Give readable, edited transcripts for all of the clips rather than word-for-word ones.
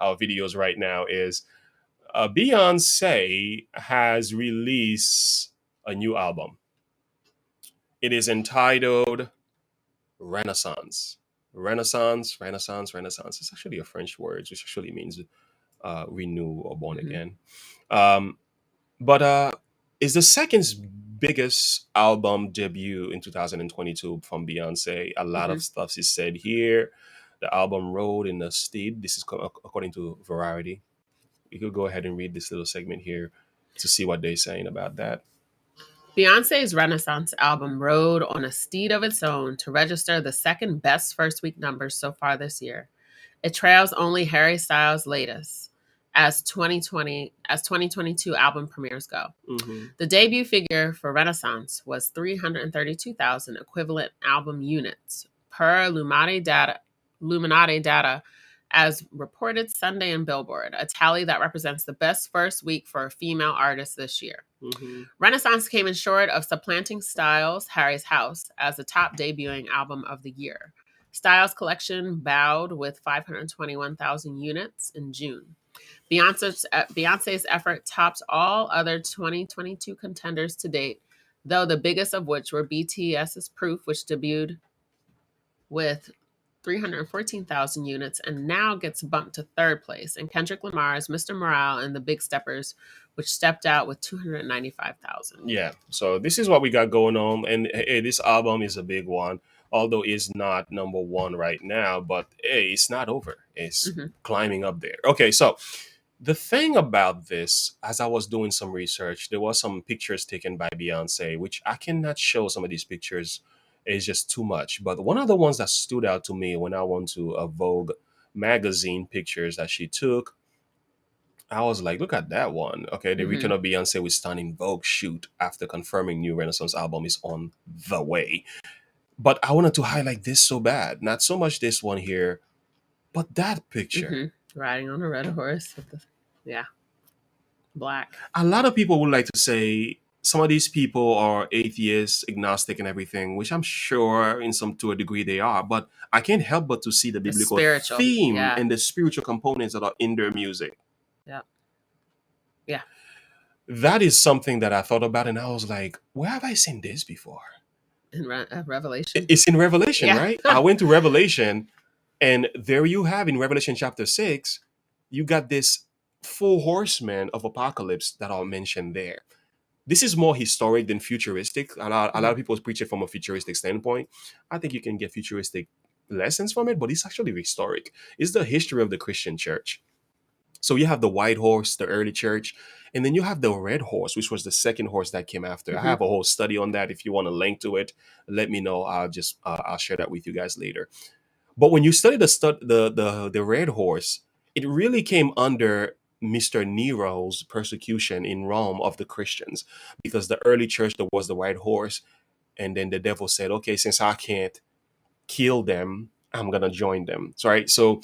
our videos right now is Beyonce has released a new album. It is entitled Renaissance. Renaissance. It's actually a French word, which actually means renew or born again. Um, but it's the second biggest album debut in 2022 from Beyonce. A lot of stuff is said here. The album Road in the Steed. This is according to Variety. You could go ahead and read this little segment here to see what they're saying about that. Beyonce's Renaissance album rode on a steed of its own to register the second best first week numbers so far this year. It trails only Harry Styles' latest as 2022 album premieres go. The debut figure for Renaissance was 332,000 equivalent album units per Illuminati data as reported Sunday in Billboard, a tally that represents the best first week for a female artist this year. Renaissance came in short of supplanting Styles' Harry's House as the top debuting album of the year. Styles' collection bowed with 521,000 units in June. Beyonce's effort tops all other 2022 contenders to date, though the biggest of which were BTS's Proof, which debuted with 314,000 units and now gets bumped to third place, and Kendrick Lamar's Mr. Morale and the Big Steppers, which stepped out with 295,000. Yeah, so this is what we got going on, and hey, this album is a big one, although it's not number one right now, but hey, it's not over. It's climbing up there. Okay, so the thing about this, as I was doing some research, there was some pictures taken by Beyonce, which I cannot show some of these pictures. It's just too much. But one of the ones that stood out to me when I went to a Vogue magazine pictures that she took, I was like, look at that one. Okay, the return of Beyonce with stunning Vogue shoot after confirming new Renaissance album is on the way. But I wanted to highlight this so bad. Not so much this one here, but that picture. Riding on a red horse with the, black. A lot of people would like to say some of these people are atheists, agnostic, and everything, which I'm sure to a degree they are. But I can't help but to see the biblical theme and the spiritual components that are in their music. Yeah. That is something that I thought about, and I was like, where have I seen this before? In Revelation. It's in Revelation, right? I went to Revelation, and there you have in Revelation chapter 6, you got this 4 horsemen of apocalypse that are mentioned there. This is more historic than futuristic. A lot of people preach it from a futuristic standpoint. I think you can get futuristic lessons from it, but it's actually historic. It's the history of the Christian church. So you have the white horse, the early church, and then you have the red horse, which was the second horse that came after. I have a whole study on that. If you want to link to it, let me know. I'll share that with you guys later. But when you study the red horse, it really came under Mr. Nero's persecution in Rome of the Christians, because the early church, there was the white horse, and then the devil said, okay, since I can't kill them, I'm gonna join them. So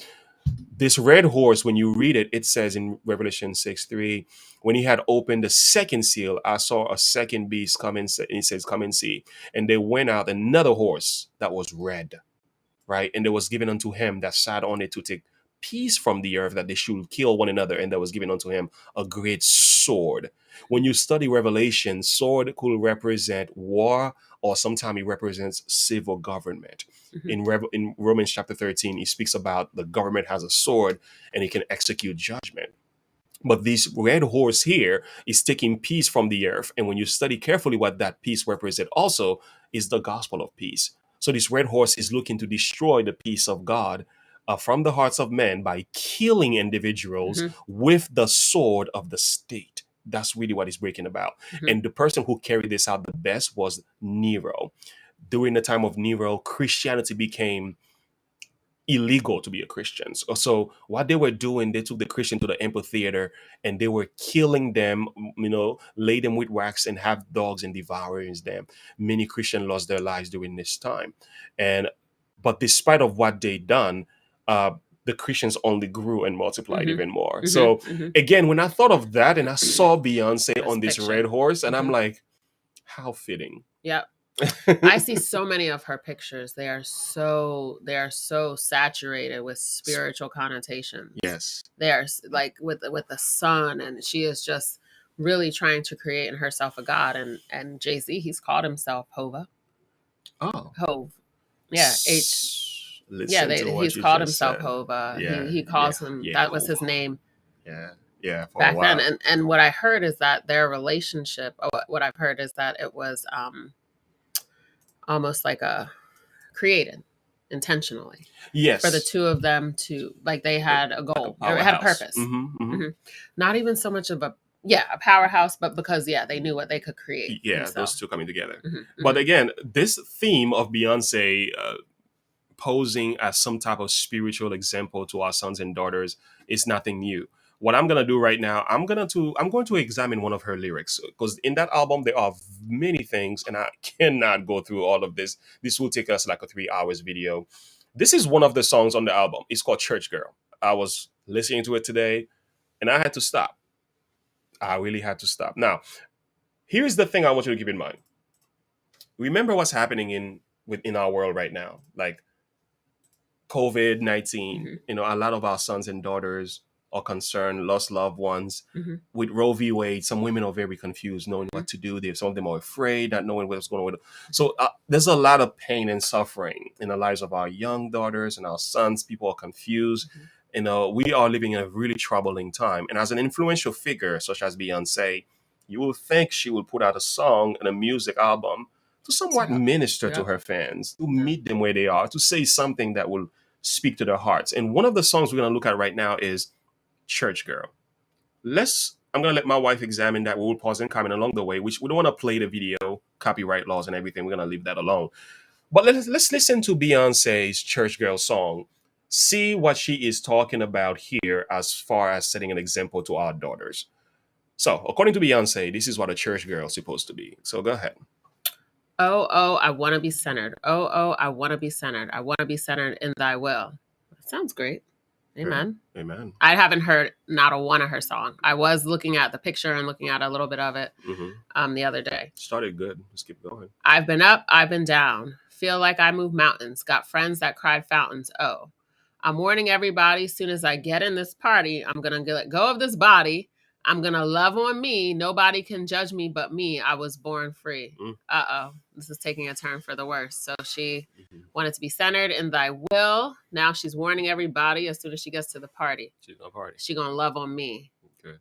this red horse, when you read it, it says in Revelation 6:3, when he had opened the second seal, I saw a second beast come and it says, come and see. And they went out another horse that was red, right? And there was given unto him that sat on it to take peace from the earth, that they should kill one another, and there was given unto him a great sword. When you study Revelation, sword could represent war, or sometimes it represents civil government. In Romans chapter 13, he speaks about the government has a sword and it can execute judgment. But this red horse here is taking peace from the earth. And when you study carefully what that peace represents also is the gospel of peace. So this red horse is looking to destroy the peace of God from the hearts of men by killing individuals with the sword of the state. That's really what he's breaking about. And the person who carried this out the best was Nero. During the time of Nero, Christianity became illegal to be a Christian. So what they were doing, they took the Christian to the amphitheater and they were killing them, lay them with wax and have dogs and devouring them. Many Christians lost their lives during this time. But despite of what they done, the Christians only grew and multiplied even more. So again, when I thought of that and I saw Beyonce on this red horse, and I'm like, how fitting. Yep. I see so many of her pictures. They are so saturated with spiritual connotations. Yes. They are like with the sun, and she is just really trying to create in herself a god. And Jay-Z, he's called himself Hova. Oh. Hove. Yeah, yeah, Listen to what he's you called just himself said. Hova. Yeah, He yeah, calls him, yeah. that was his name Yeah, yeah, for a back then. while. And what I heard is that their relationship, what I've heard is that it was almost like a created intentionally for the Yes, two of them to, like, they had a like a goal, or it had a powerhouse. purpose. Not even so much of a powerhouse, but because they knew what they could create Yeah, those themselves. two coming together. Mm-hmm. But again, this theme of Beyonce posing as some type of spiritual example to our sons and daughters is nothing new. What I'm gonna do right now, I'm going to examine one of her lyrics, because in that album there are many things, and I cannot go through all of this. This will take us like a 3 hours video. This is one of the songs on the album. It's called Church Girl. I was listening to it today, and I had to stop. I really had to stop. Now, here's the thing I want you to keep in mind. Remember what's happening in our world right now. Like COVID-19, Mm-hmm. a lot of our sons and daughters are concerned, lost loved ones. Mm-hmm. With Roe v. Wade, some women are very confused, knowing Mm-hmm. what to do. Some of them are afraid, not knowing what's going on with them. So there's a lot of pain and suffering in the lives of our young daughters and our sons. People are confused. Mm-hmm. We are living in a really troubling time. And as an influential figure such as Beyonce, you will think she will put out a song and a music album to somewhat minister to her fans, to meet them where they are, to say something that will speak to their hearts. And one of the songs we're going to look at right now is Church Girl. I'm going to let my wife examine that. We'll pause and comment along the way, which we don't want to play the video, copyright laws and everything. We're going to leave that alone. But let's listen to Beyonce's Church Girl song, see what she is talking about here as far as setting an example to our daughters. So, according to Beyonce, this is what a church girl is supposed to be. So, go ahead. Oh, I want to be centered. Oh, I want to be centered. I want to be centered in thy will. That sounds great. Amen. Great. Amen. I haven't heard not a one of her song. I was looking at the picture and looking at a little bit of it the other day. Started good. Let's keep going. I've been up, I've been down. Feel like I move mountains. Got friends that cried fountains. Oh, I'm warning everybody. As soon as I get in this party, I'm going to let go of this body. I'm going to love on me. Nobody can judge me but me. I was born free. Uh-oh. This is taking a turn for the worse. So she wanted to be centered in thy will. Now she's warning everybody as soon as she gets to the party. She's going to party. She's going to love on me. Okay.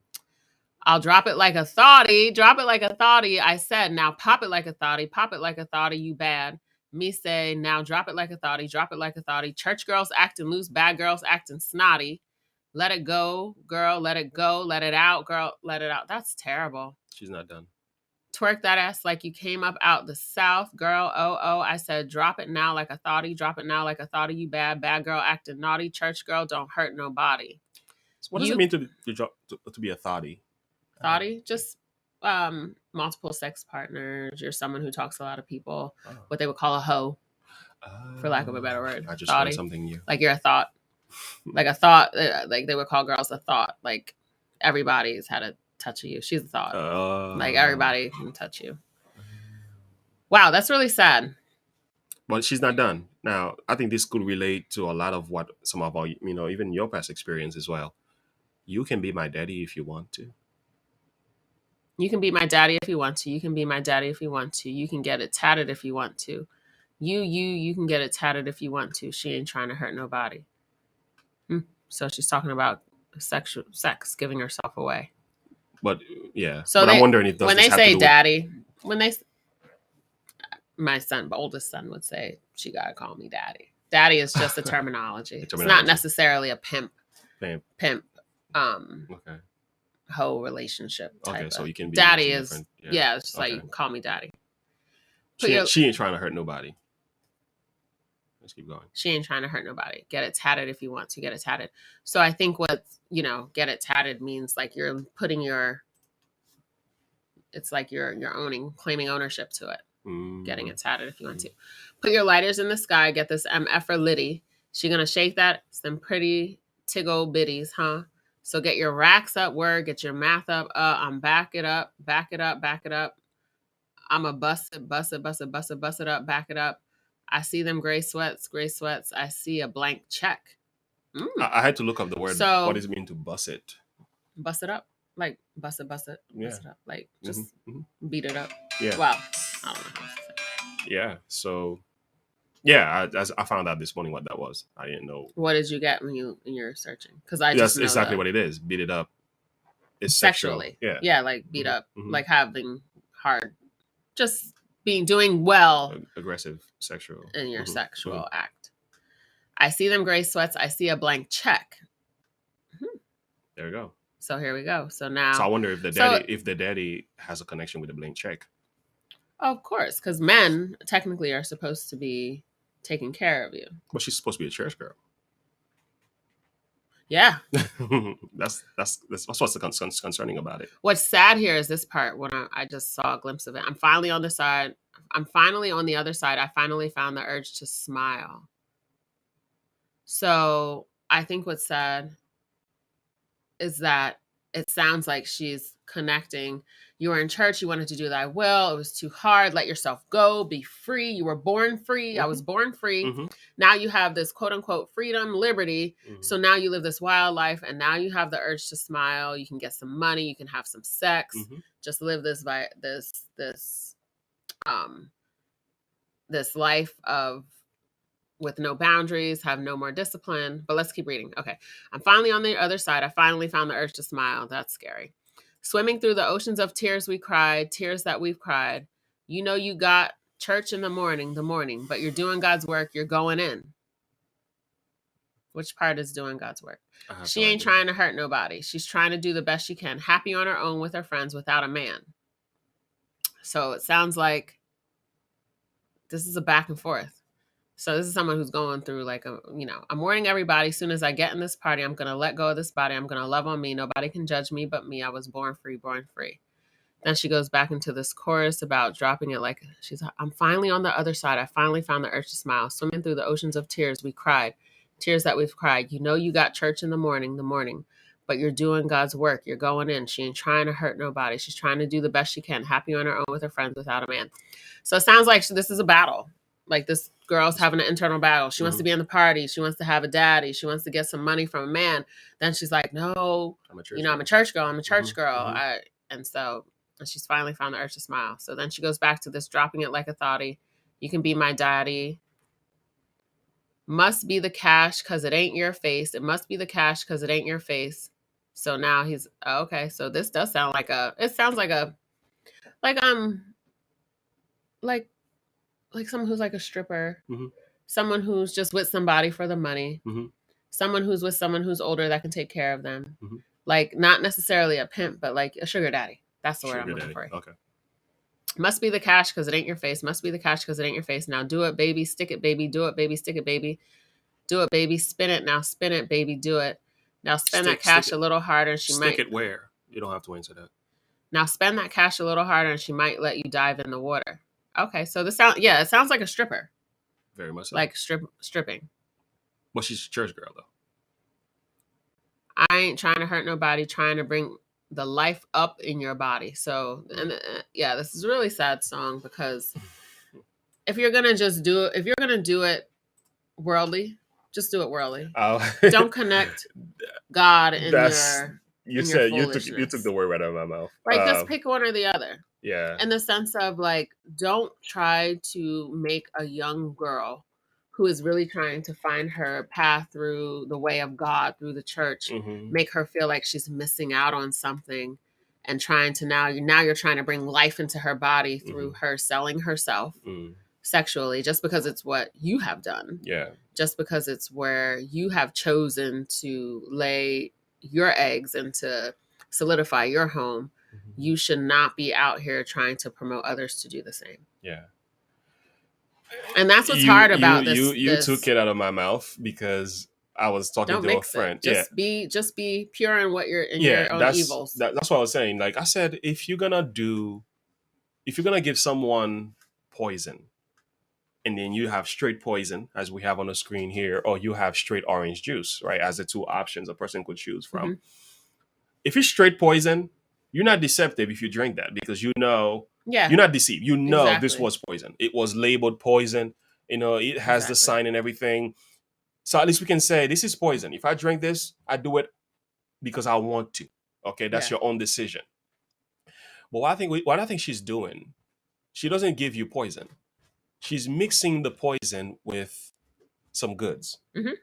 I'll drop it like a thoughty. Drop it like a thoughty. I said, now pop it like a thoughty. Pop it like a thoughty, you bad. Me say, now drop it like a thoughty. Drop it like a thoughty. Church girls acting loose. Bad girls acting snotty. Let it go, girl. Let it go. Let it out, girl. Let it out. That's terrible. She's not done. Twerk that ass like you came up out the south, girl. Oh. I said, drop it now like a thoughty. Drop it now like a thoughty, you bad. Bad girl acting naughty. Church girl don't hurt nobody. So what does it mean to be a thoughty? Thoughty? Just multiple sex partners. You're someone who talks to a lot of people. What they would call a hoe, for lack of a better word. I just learned something new. Like you're a thought. Like a thought. Like they would call girls a thought. Like everybody's had a touch of you. She's a thought. Like everybody can touch you. Wow, that's really sad. But she's not done. Now, I think this could relate to a lot of what some of our, even your past experience as well. You can be my daddy if you want to. You can be my daddy if you want to. You can be my daddy if you want to. You can get it tatted if you want to. You can get it tatted if you want to. She ain't trying to hurt nobody. So she's talking about sex, giving herself away. But yeah. So but I'm wondering if when they say daddy, my oldest son would say, she gotta call me daddy. Daddy is just a terminology. It's not necessarily a pimp. Okay. Whole relationship type. Okay, so you can be daddy is it's just like you can call me daddy. She ain't trying to hurt nobody. Let's keep going. She ain't trying to hurt nobody. Get it tatted if you want to get it tatted. So I think what get it tatted means like you're putting it's like you're claiming ownership to it. Getting it tatted if you want to. Put your lighters in the sky. Get this MF for Liddy. She gonna shake that. Some pretty tiggle bitties, huh? So get your racks up, get your math up. Back it up. I'm a bust it up, back it up. I see them gray sweats. I see a blank check. I had to look up the word. What So does it mean to bust it? bust it up, like bust it, Yeah. bust it up, like Mhm, just mhm. beat it up. Yeah. Well, I don't know how to say. Yeah. So yeah, I found out this morning what that was. I didn't know. What did you get when you're searching? Because I just That's know exactly what it is. Beat it up. It's sexual. sexually. Yeah. Yeah, like beat Mhm, up, mhm. like having hard, just doing well Aggressive sexual in your Mhm, sexual mhm. act. I see them gray sweats. I see a blank check. There you go. So here we go. So So I now, wonder if so the daddy has a connection with the blank check. of course, because men technically are supposed to be taking care of you. But she's supposed to be a church girl. Yeah. That's what's concerning about it. What's sad here is this part when I just saw a glimpse of it. I'm finally on the side. I'm finally on the other side. I finally found the urge to smile. So I think what's sad is that it sounds like she's connecting. You were in church, you wanted to do thy will. It was too hard. Let yourself go, be free. You were born free. I was born free. Mm-hmm. Now you have this quote unquote freedom, liberty. Mm-hmm. So now you live this wild life and now you have the urge to smile. You can get some money, you can have some sex, Mm-hmm. just live this life of with no boundaries, have no more discipline. But let's keep reading. Okay. I'm finally on the other side. I finally found the urge to smile. That's scary. Swimming through the oceans of tears we cried, tears that we've cried. You know you got church in the morning, but you're doing God's work. You're going in. Which part is doing God's work? She ain't trying to hurt nobody. She's trying to do the best she can. Happy on her own with her friends without a man. So it sounds like this is a back and forth. So this is someone who's going through like I'm warning everybody. As soon as I get in this party, I'm going to let go of this body. I'm going to love on me. Nobody can judge me but me. I was born free, born free. Then she goes back into this chorus about dropping it like I'm finally on the other side. I finally found the urge to smile. Swimming through the oceans of tears we cried. Tears that we've cried. You know you got church in the morning, but you're doing God's work. You're going in. She ain't trying to hurt nobody. She's trying to do the best she can. Happy on her own with her friends without a man. So it sounds like this is a battle. Like this girl's having an internal battle. She wants to be in the party. She wants to have a daddy. She wants to get some money from a man. Then she's like, no, I'm a church girl. I'm a church girl. And she's finally found the urge to smile. So then she goes back to this dropping it like a thotty. You can be my daddy. Must be the cash because it ain't your face. It must be the cash because it ain't your face. So now he's okay. So this does sound like like someone who's like a stripper, someone who's just with somebody for the money, someone who's with someone who's older that can take care of them. Like not necessarily a pimp, but like a sugar daddy. That's the word I'm looking for. Okay. Must be the cash because it ain't your face. Must be the cash because it ain't your face. Now do it, baby. Stick it, baby. Do it, baby. Stick it, baby. Do it, baby. Spin it. Now spin it, baby. Do it. Now spend that cash a little harder and she might. Stick it where? You don't have to answer that. Now spend that cash a little harder and she might let you dive in the water. Okay, so it sounds like a stripper. Very much so. Like stripping. Well, she's a church girl though. I ain't trying to hurt nobody, trying to bring the life up in your body. So, this is a really sad song because if you're gonna do it worldly, just do it worldly. Don't connect God in you took the word right out of my mouth. Like just pick one or the other. Yeah. In the sense of like, don't try to make a young girl who is really trying to find her path through the way of God, through the church, make her feel like she's missing out on something and trying to now you're trying to bring life into her body through her selling herself sexually just because it's what you have done. Yeah. Just because it's where you have chosen to lay your eggs and to solidify your home. You should not be out here trying to promote others to do the same. Yeah. And that's what's hard about this. You took it out of my mouth because I was talking to a friend. Just be pure in what you're in your own evils. That's what I was saying. Like I said, if you're gonna give someone poison, and then you have straight poison, as we have on the screen here, or you have straight orange juice, right? As the two options a person could choose from. If it's straight poison, You're not deceptive if you drink that because Yeah, you're not deceived. You know this exactly. was poison. It was labeled poison. It has the Exactly. sign and everything. So at least we can say this is poison. If I drink this, I do it because I want to. Okay, that's Yeah. your own decision. But what I think she's doing, she doesn't give you poison. She's mixing the poison with some goods.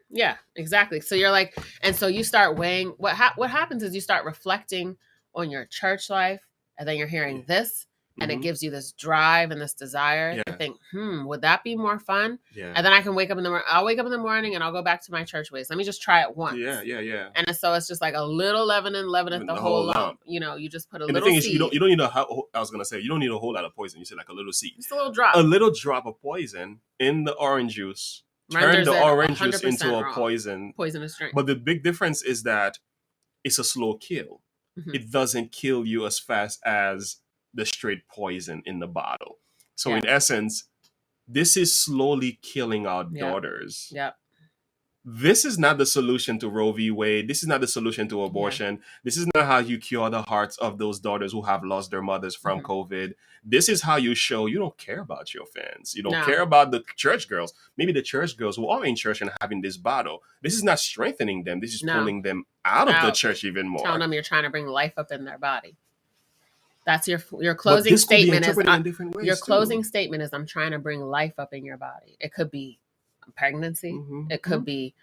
Yeah, exactly. So you're like, and so you start weighing what happens is you start reflecting on your church life, and then you're hearing this, and it Hmm. gives you this drive and this desire to Yeah, think, would that be more fun? yeah, And then I can wake up in the morning. I'll wake up in the morning and I'll go back to my church ways. Let me just try it yeah, once. yeah, yeah. And so it's just like a little leaveneth the The whole whole lump. lump. You just put a And the little thing is, you seed, don't need I was gonna say you don't need a whole lot of poison. You said like a little seed. just a little drop, A little drop of poison in the orange juice turn renders the it orange juice into 100% a wrong. poison. Poisonous drink. But the big difference is that it's a slow kill. Mhm. It doesn't kill you as fast as the straight poison in the bottle. So Yeah. in essence, this is slowly killing our Yeah. daughters. Yep. This is not the solution to Roe v. Wade. This is not the solution to abortion. This is not how you cure the hearts of those daughters who have lost their mothers from Mhm. COVID. This is how you show you don't care about your fans. You don't No. care about the church girls. Maybe the church girls who are in church and having this battle. This is not strengthening them. This is No. pulling them out of the Out. church even more. Telling them you're trying to bring life up in their body. That's your But closing this could be statement is interpreted in different ways your too. closing statement is I'm trying to bring life up in your body. It could be pregnancy. Mhm, It could be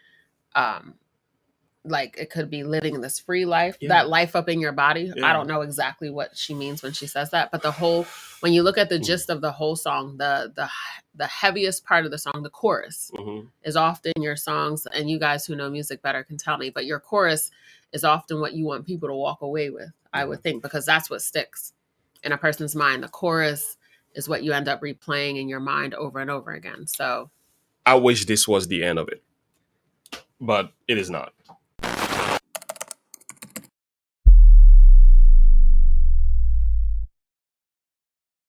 like it could be living this free life. Yeah. That life up in your body. Yeah. I don't know exactly what she means when she says that, but when you look at the Mhm. gist of the whole song, the heaviest part of the song, the chorus, Mhm. is often your songs, and you guys who know music better can tell me, but your chorus is often what you want people to walk away with, I would think, because that's what sticks in a person's mind. The chorus is what you end up replaying in your mind over and over again. So I wish this was the end of it, but it is not.